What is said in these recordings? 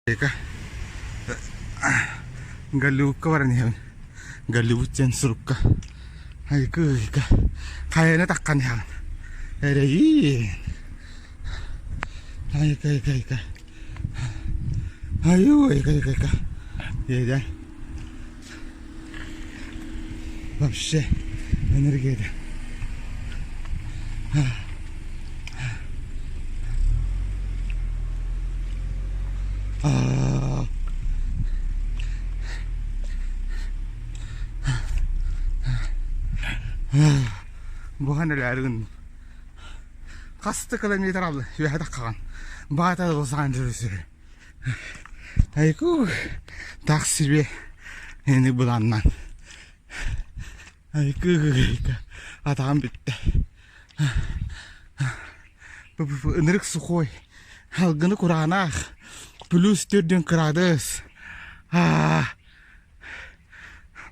Eka galuka warani galuchen surukka aiku ika kayana takkan han erei aika ika ayo ика еда вообще энергия Bukan ada arun. Kasta kilometer aldı. Şu hada kalan. Bağda Los Angeles'e. Ayku taksi bir yeni bulandan. Ayku adam bitti. Bu ınırık su koy. Halgını kurana. Plus 4 gradus.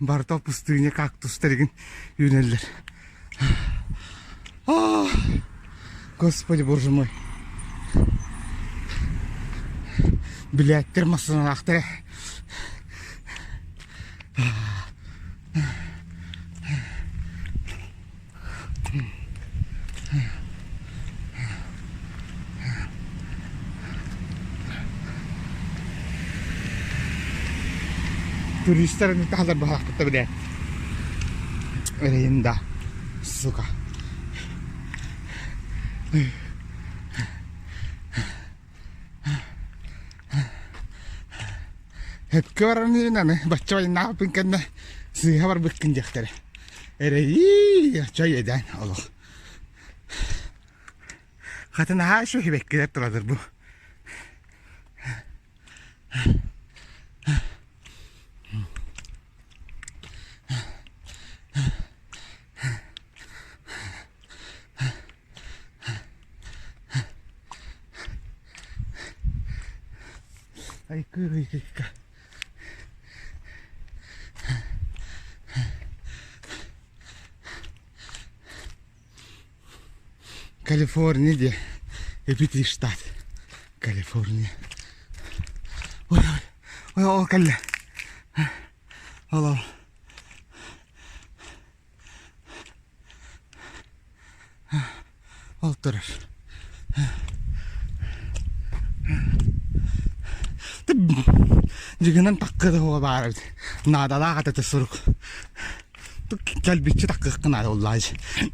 Barta pustuğuna kaktüslerin yönelir. Господи, боже мой. Блядь, термосына ақтыры. Turislerin tahlar bahakta bile. Öyleyinde. Suka. Hep kıvaranı başça ne yapın kendine size var bakın jaktare. Ereyi çay eden Allah. Hatta ha şu hibekler turadır bu. Ay kıvıykıka. Калифорния, эпитный штат. Калифорния. Ой, калле. Алло. Алтырыр. Жигенен таккыды о бар. Надала ката сурук. Тук келбичи таккыкына оллай.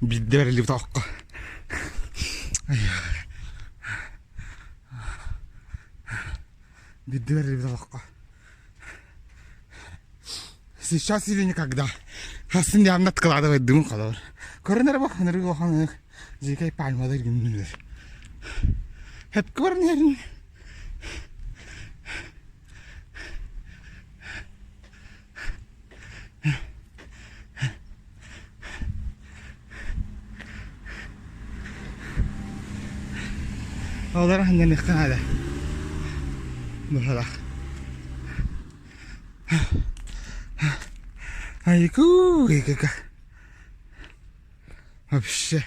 Бидде берилип такка. Бидде берилип такка. Сейчас или никогда. Хасын ямнат кылады дым калар. Көрүнөр бак, нерге хан. Жекей пальмада гүмүнөр. Хеп көрүнөр. Olar hangen ikhada. Buhala. Ayku, ika. Вообще.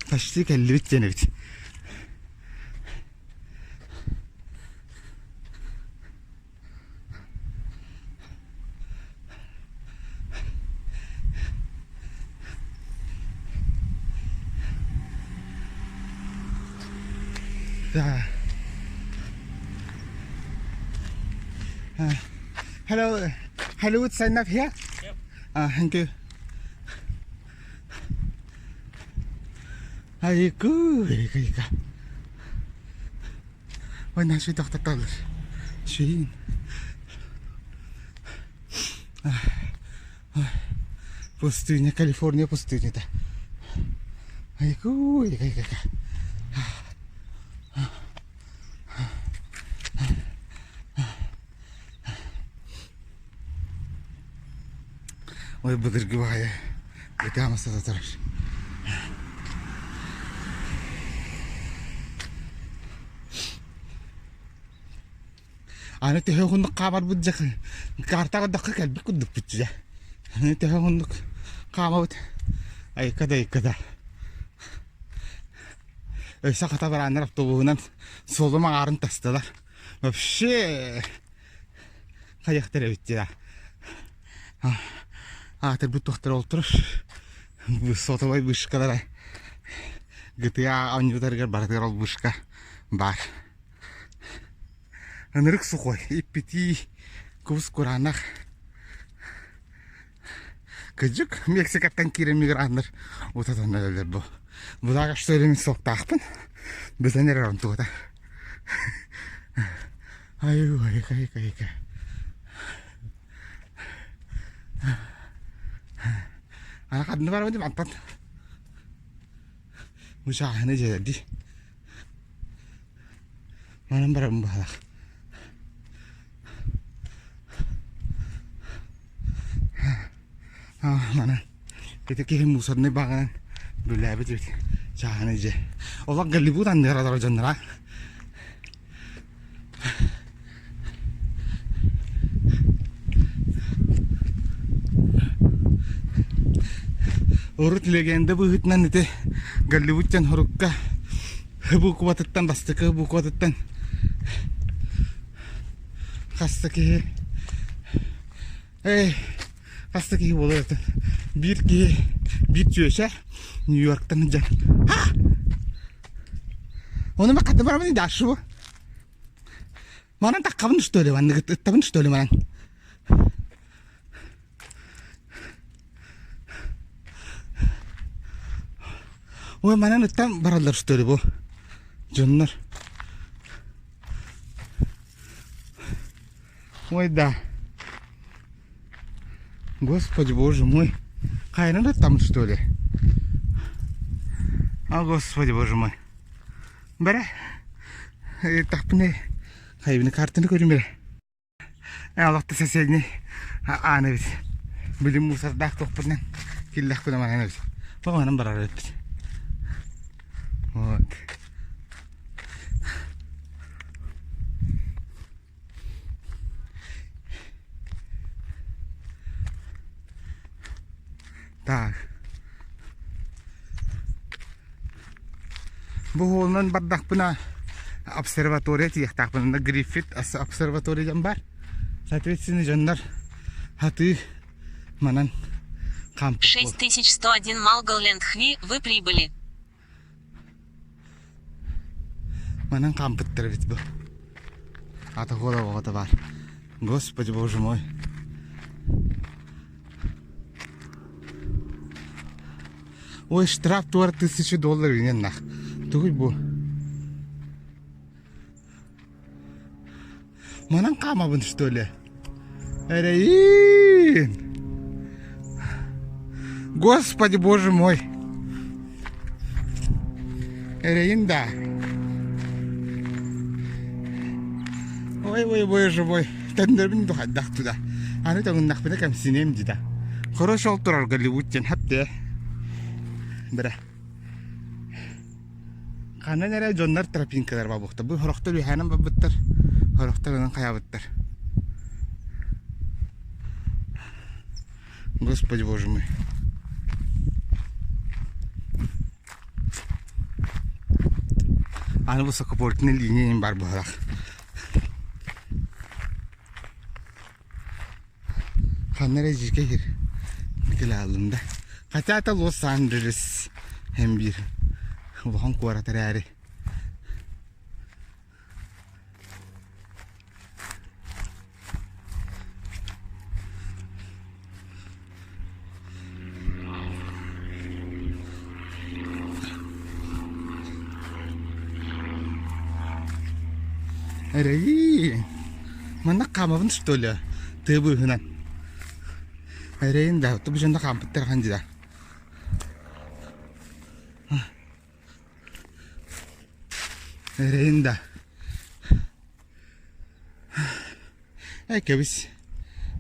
Почти келбит женебит. Hello, sign up here? Yep. Thank you. Ayku, ika. Wala siya doktor. Shane. Пустыня, Калифорния, пустыня-то. Айку, ика. Ой, budurgivaya. Gıdamasa da tarar. Аны төһө хундук камар бүджак. Картага дакка келбик күдүк бүтчү. Аны төһө хундук камабыт. Айкада. Өйсө ката барандар автобусунан солума арын тастылар. Вообще каяктар битти. Атыр бут тоқтар олтур. Бу сотовой вышкалар. GTA анютаргар бардыр ол вышка бар. Анырык сухой, иппити кус куранах. Кыжык Мексикаттан кирен мигранттар утатан элер бу. Будага сөйлемин соктакпын. Бізден эрон тугата. Ай. Ана кадны бармы деп аттан. Мушаханы жеди. Манан барам балак. Mana kita kiri musad nih bangan dulu apa sih jangan aja orang geliputan nih rata-rata jenera urut legenda buat nanti teh geliputan horukka buku watatan pasti ke buku watatan kastaki Kastaki bolıyor. Bir tüyse New York'tan can. Ha! Onu bak kadın var mı değil şu? Mana tak kabın üstü öyle var. Tabın üstü öyle var. O mana nıttan baralar üstü öyle bu. Canlar. Oy da. Господи, боже мой. Кайнада там, что ли? Господи, боже мой. Бәрі. Тақпыны. Қайбыны картыны көрім бәрі. Алақты соседний. Аны бит. Білім мұсардақ тоқпырнан. Келдақ бұна маңаны бит. Бұл маңын барар өтті. Вот. Так. Bu holundan bardak buna observatoriya tiyaktak buna Griffith observatoriya var. Соответственно, жандар хаты манан камп. 6101 Малголленд Хви, вы прибыли. Манан кампыттыр бит bu. Ата хола бар. Господи, боже мой. Ой, штраф $1000 винен нах. Тугуй бу. Манан камабын что ли? Эрейин. Господи, боже мой. Эрейин, да. Ой, боже мой. Тендербин духаддах туда. Аны тагын нахпына кам синем дида. Хорошо олтурар Голливудтен хапте. Бра. Қана нәре жондар тропинкалар ба бұқты. Бұл хорақтар үйханын ба бұттар. Хорақтар оның қая бұттар. Господи, боже мой. Аны высокопортный линияның бар бұғырақ. Қана нәре жерге кер. Бүкіл алында. Хотя Лос-Анджелес hem bir ulan kuaratır yani. Erey, mana kamu pun sudah tebu hunan. Erey dah, tu bisa nak kampet terkan jeda. Ereyinda. Ekebis.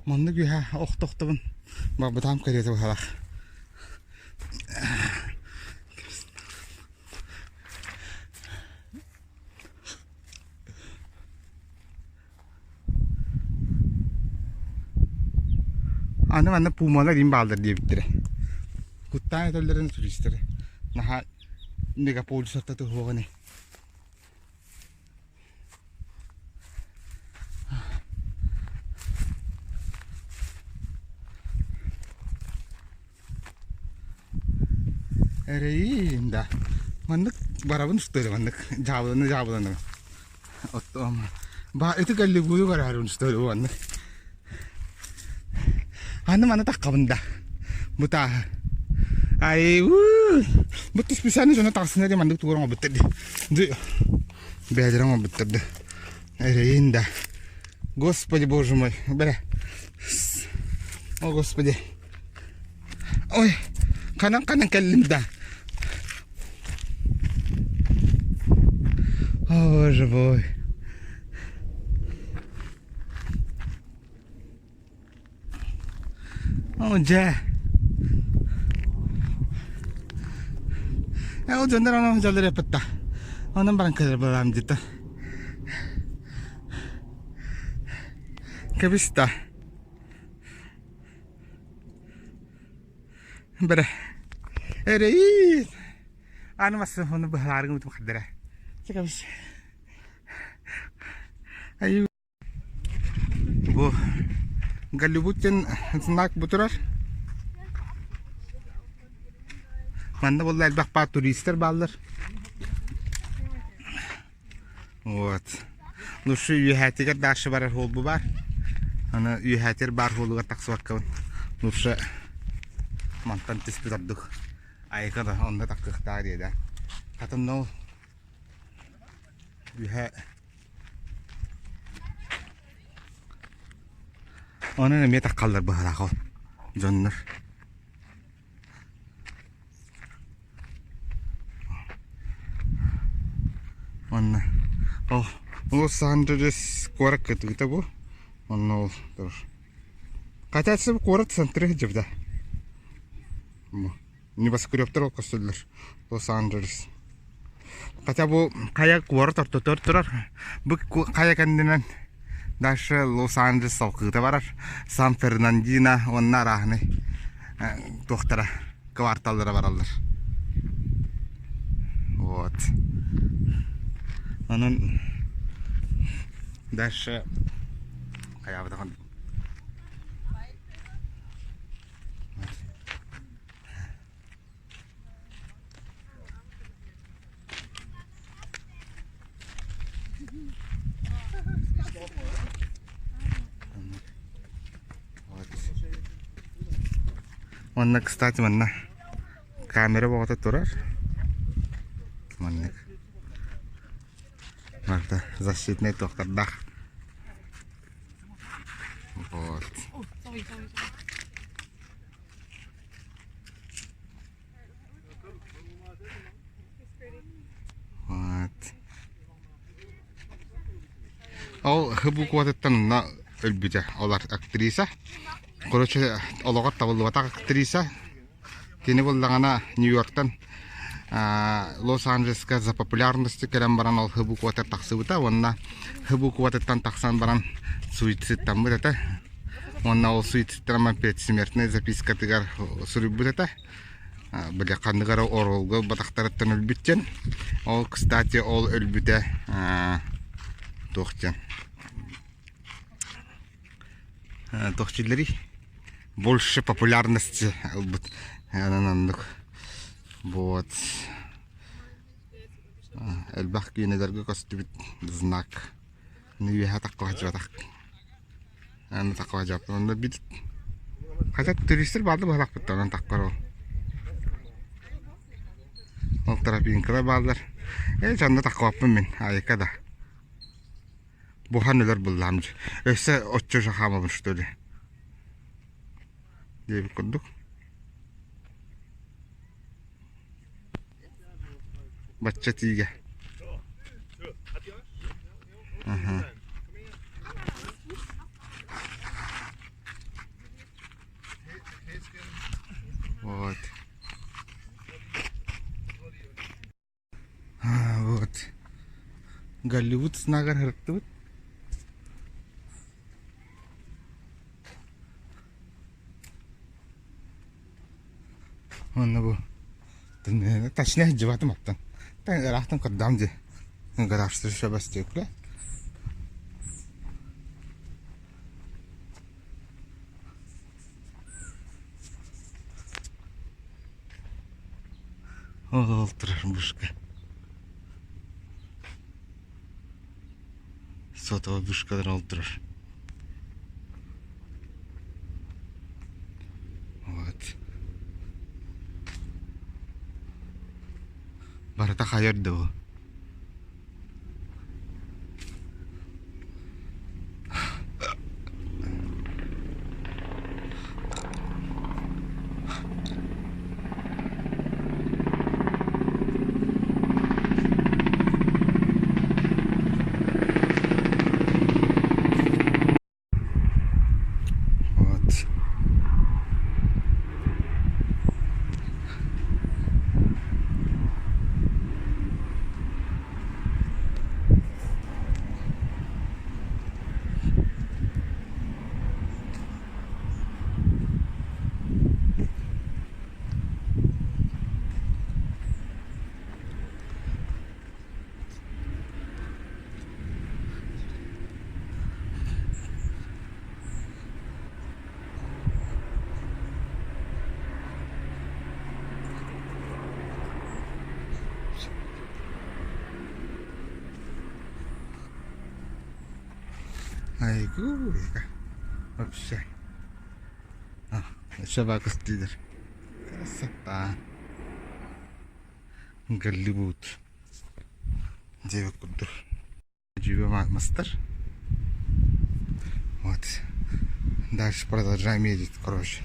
Manda güha oqtoqtabın. Bak bu tam kariyeti bu halaq. Anı bana pumalar in baldır diye bittire. Kuttan eterlerin turistleri. Naha megapolis hatta tuh ne. Ereyinda. Mandık barabın üstüyle mandık. Cavlanı. Ottom. Ba itu galli buyu kararın üstüyle mandık. Anı mana takabında. Buta. Ay betul spesialnya zona taksina dia manduk turun ngobetet deh. Duh. Belajar ngobetet deh. Ereyinda. Господи, боже мой. Бля. О, Господи. Ой. Kanang kalimda. О, боже мой. О, Джа. O dönder ona jaldır yapıtta. Onun barangkali beram jita. Kabista. Bere. Erey. Anu masih onu bahalar gitu kadera. Kabis. Ayu. Bu galibutun snack buturar. Manda vallahi elbak turistler ballar. Вот. Лучше юхатигер дальше барар хол бу бар. Ана юхатер бар холуга таксваккан. Лучше мантан тиспитардык. Айкада онда таккыктаа дейда. Хатын но юха. Оны неме таккалдар бахаракол. Жоннор. Онна. Oh, Los Angeles korak gitu kita bu, ono terus. Kaca sih korak santri aja dah. Ini pas kuriap terus kostuler Los Angeles. Kaca bu kayak korak tertutur, bu kayak kandinan. Dash Los Angeles sok kita barar San Fernandina onna rahne. Doktara kvartallara barallar. Вот. Onun dash kayak apa kan? Mana kestati mana kamera bawa turar mana Marta защитный доктор да вот вот ол хыбу куатеттан на өлбүтэ олар актриса короче ологор табылбата актриса кини боллагана Нью-Йорктан Лос-Анджелеске за популярности келем баран ол хыбу куатер таксыбыта онна хыбу куатеттан таксан баран суицидтан бытата онна ол суицидтан предсмертная записка тигар суруббытата биле кандыгара оролго батактарыттан өлбүттен ол кстати ол өлбүтэ тохтен тохчилери больше популярности вот البحكي ندرجة كستبت знак نيها تقوى جاتك أنا تقوى جات أنا بيت حتى تريستر بعد بهلاك بتاعنا تقرأ نقدر بينكر بعدر إيه جانا تقوى من هاي كذا بوهان ندر باللامج إيه أتشو خامة مشتولي جيب كندو बच्चा ठीक है вот вот Голливуд снагар хартут Onu bu. Taşına cıvatım attın. Ben rahatım kırdamcı. Garaştırışa bastıkla. Oturur buşka. Sotava buşkadan oturur. Evet. Barata hayırdı o. Evet. Aygoo ya. Вообще. Еще bagus tidur. Красота. Голливуд. Дева кудур. Живем мастер. Вот. Дальше продолжаем ездить, короче.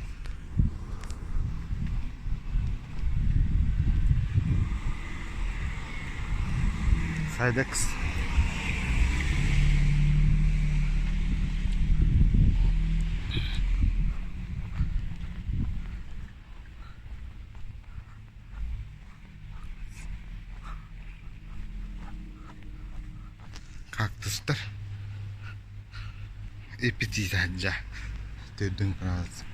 Сайдекс. Кактустар. Эпитит аja. Tödün lazım.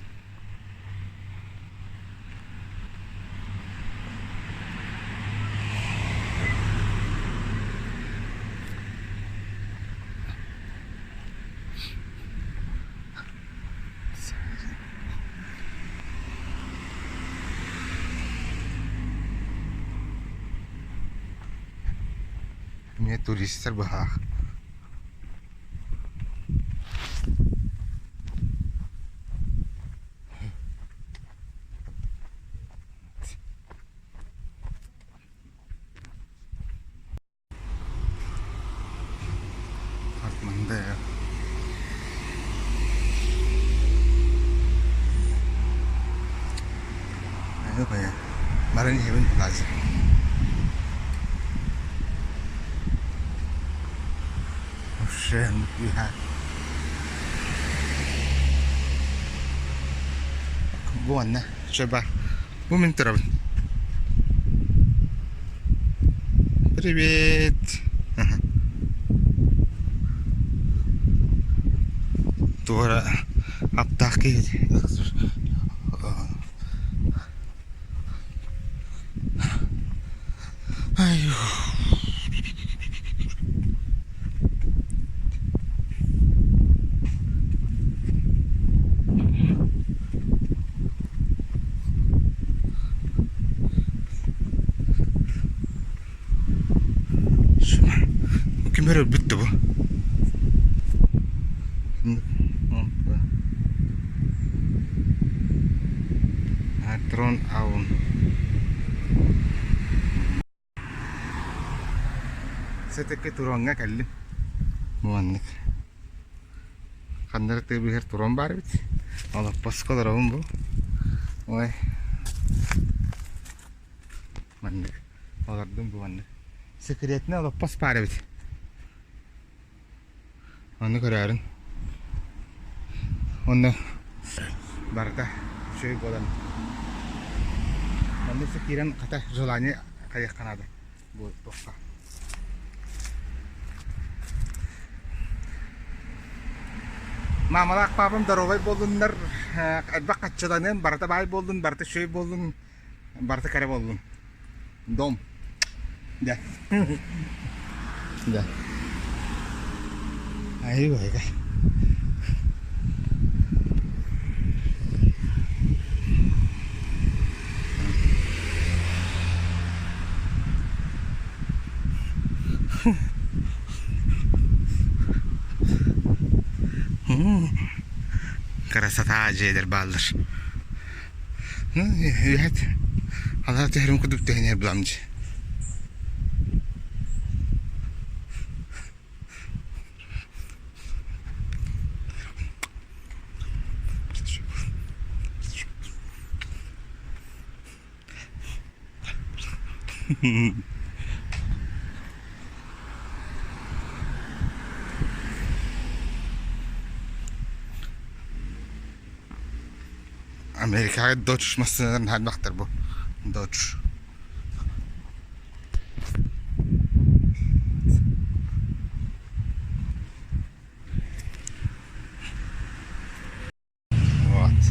Niye turistler bahar? Apartmanda ya. Ayo ba ya? Maran Heaven Plaza. Вообще, я. Buona, trzeba. Moment robię. Привет. Тура аптаки. Ай. Камера bitti bu. Tron Aun. Setekke turanga kalli. Muannik. Kandır tabi her turan var bit. Allah pasko da bu. Oy. Mannik. Olardım bu mannik. Sekretine Allah pas para bit. Onu kararın. Onu barda şey bolan. Onu sekiran kata jolanya kayak Kanada. Bu toka. Mamalak papam darovay boldunlar. Adbak kaççıdanın barda bay boldun, barda şey boldun. Barta kare oldum. Dom. De. De. Aywa ka. Красота جيدر بالر. يهت الله تحرم كدب تهني بلامج. Amerika Dodge masasından her baktır bu. Dodge. Вот.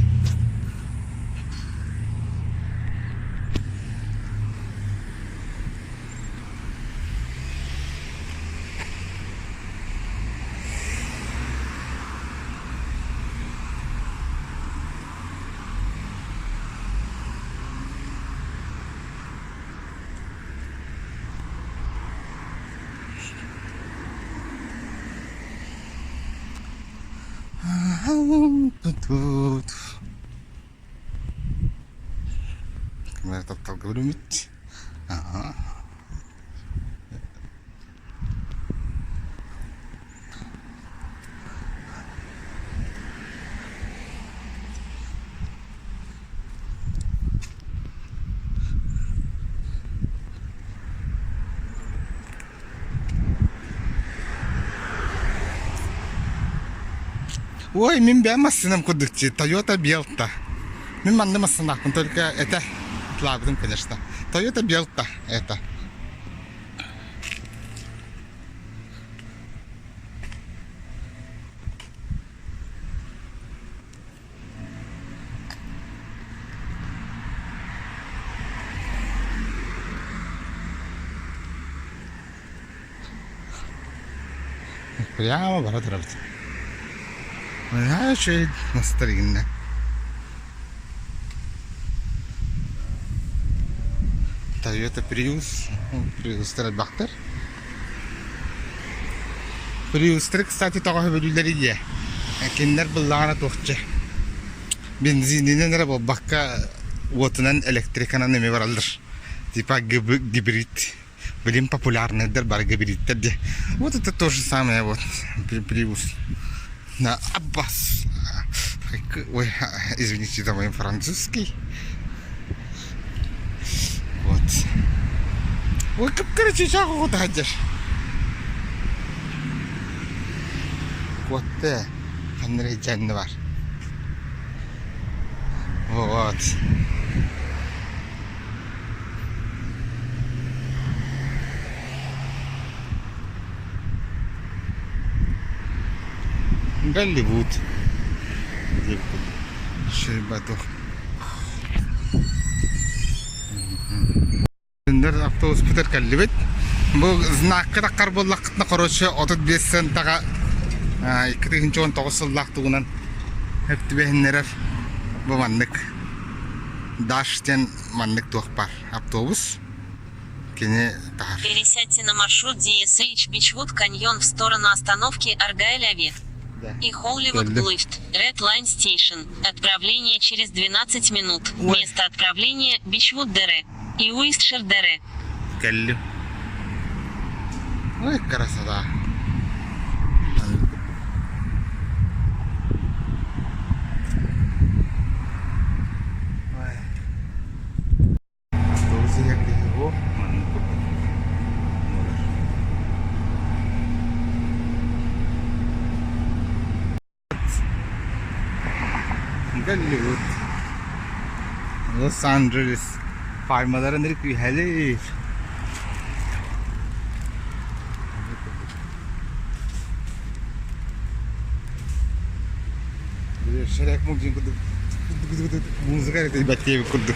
Тут. Камера топтал görünmüyor. Aha. Ой, мен бәмәсінім күдікчі, Toyota Belta. Мен манды масынақпын, только это плавдым, конечно. Toyota Belta, это. Прямо ворот работы. Шесть старинная. Toyota Prius. Prius бактар. Prius, кстати, тоже бөлүлөр ие. Киндер буллагана тохча. Бензининен рабо бакка отунан электриканан неме баралдыр. Типа гибрид. Блин, популярный бар гибридтер. Вот это то же самое вот Prius. На Аббас. Ой, извините за мой французский. Вот. Ой, как короче, чего куда ходишь? Вот это. Ханрей Джанвар. Вот. Голливуд. Шербатов. Автобус бітер кәлібет. Бұл знақы да қарболлақытына қоротшы 35 центаға 2019 жыллақтығынан әпті бәхінлерер бұл маннық. Даштен маннық туақ бар автобус. Пересядьте на маршрут DSH Beachwood Canyon в сторону остановки Аргайл-Авет и Холливуд Блифт, Red Line Station. Отправление через 12 минут. Место отправления Бичвуд Дере и Уистшир Дере. Келли. Ой, красота. Голливуд. Лос-Анджелес. Farmaların direkt hele. Şerek mungkin kudu. Müzik ayet baca kudu.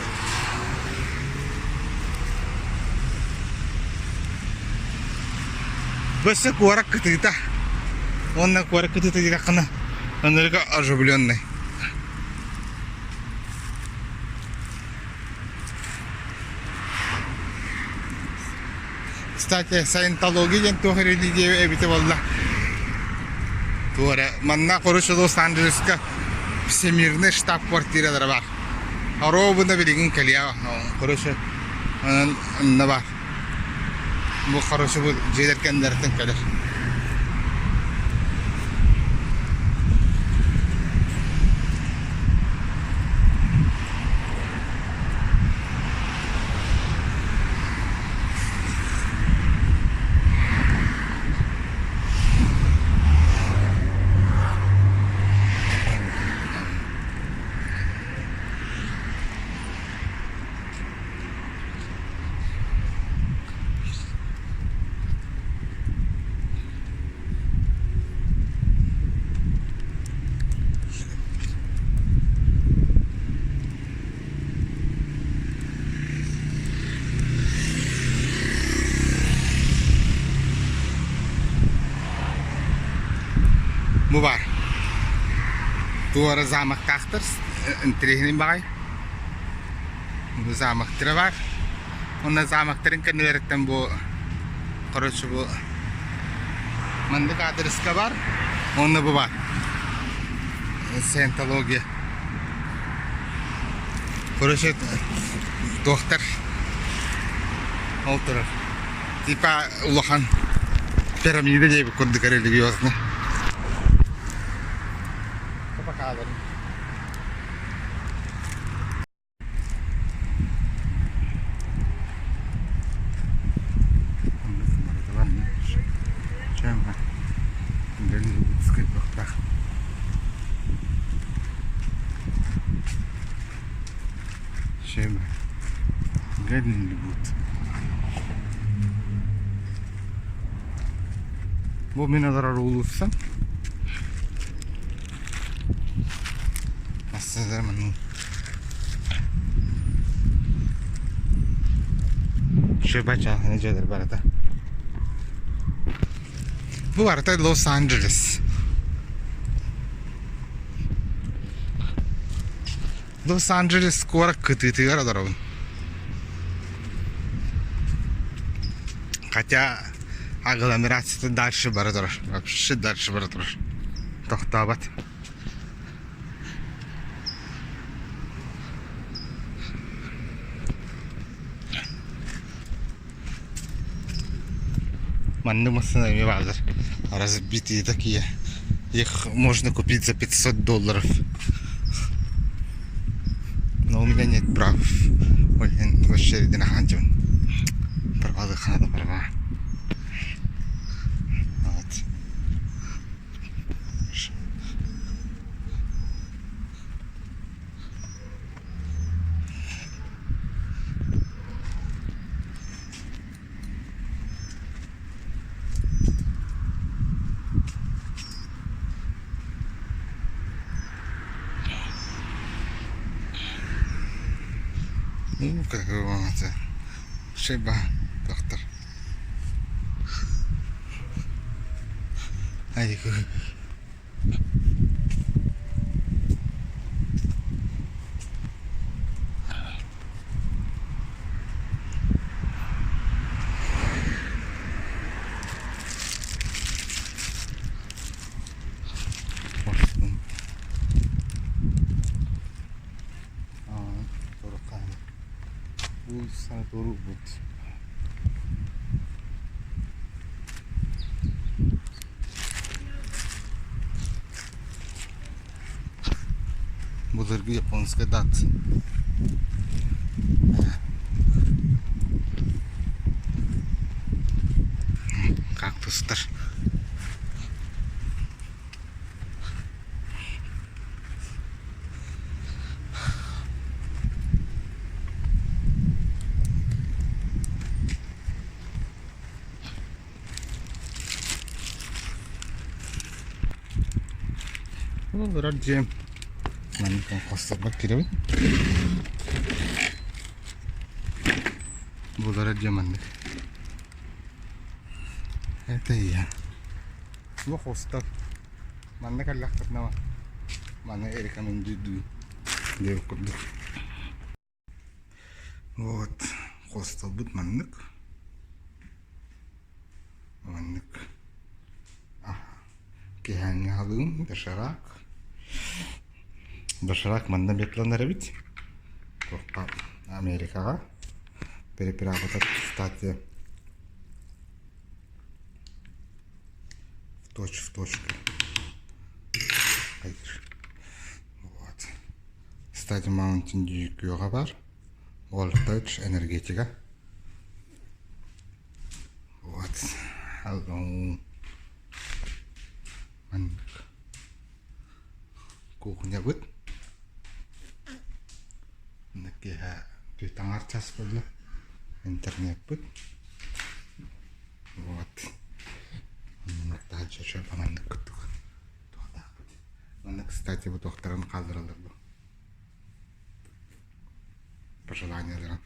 Бөсі қуарак күтігіта. Онна қуарак күтігіта дейді қына. Онырға оживленный. Кстати, саентология ден тух религия эбите болла. Туара манна короче Лос-Анджелеска всемирный штаб-квартиралары бар. Аробында билеген калия. Короче на бар. Бу короче бу жедеркендерден келер. Bu var. Tuara zamak tahtır. Entrehinin bakay. Bu zamaktırı var. Onda zamaktırın kendilerden bu koruşu bu mandık adreska var. Onda bu var. Scientology. Koruşu doktor oturur. Tipa ulahan piramide diye bir kurduk religiosunu. Kapakalan. Şema. Голливуд. Bu binalar olursa aslında zaman şu baca necedir barada. Bu arada Los Angeles. Los Angeles kuarak kıtıtıgar adarabın. Хотя агломерация дальше барадыр. Вообще дальше барадыр. Тоқтабат. Манны машинами базар. Разбитые такие. Их можно купить за $500. Но у меня нет прав. В очереди на ханчон. Права хана права. Вот. Ну, как его это? Шиба, доктор. Айгу. Sana doğru bud. Budur японская датса. Кактустар. Раджем. Мани конкостар киребин. Бу раджем мани. Это я. Ну, хостел. Манна каллах катнава. Манна рекомендую. Дев курдук. Вот. Хостел будет маннык. Маннык. Кеханга халым, дошарак. Дошарак манна бетланар бит. Тохта Америкага. Переправа, кстати, в точку. Вот. Кстати, Mountain Dew күйеға бар. Ол Touch энергетика. Вот. Кухня будет. Накеха таңар час болды. Интернет будет. Вот. Дальше еще поманды күттік. Оны, кстати, bu doktorun kaldırılır bu. Пожелания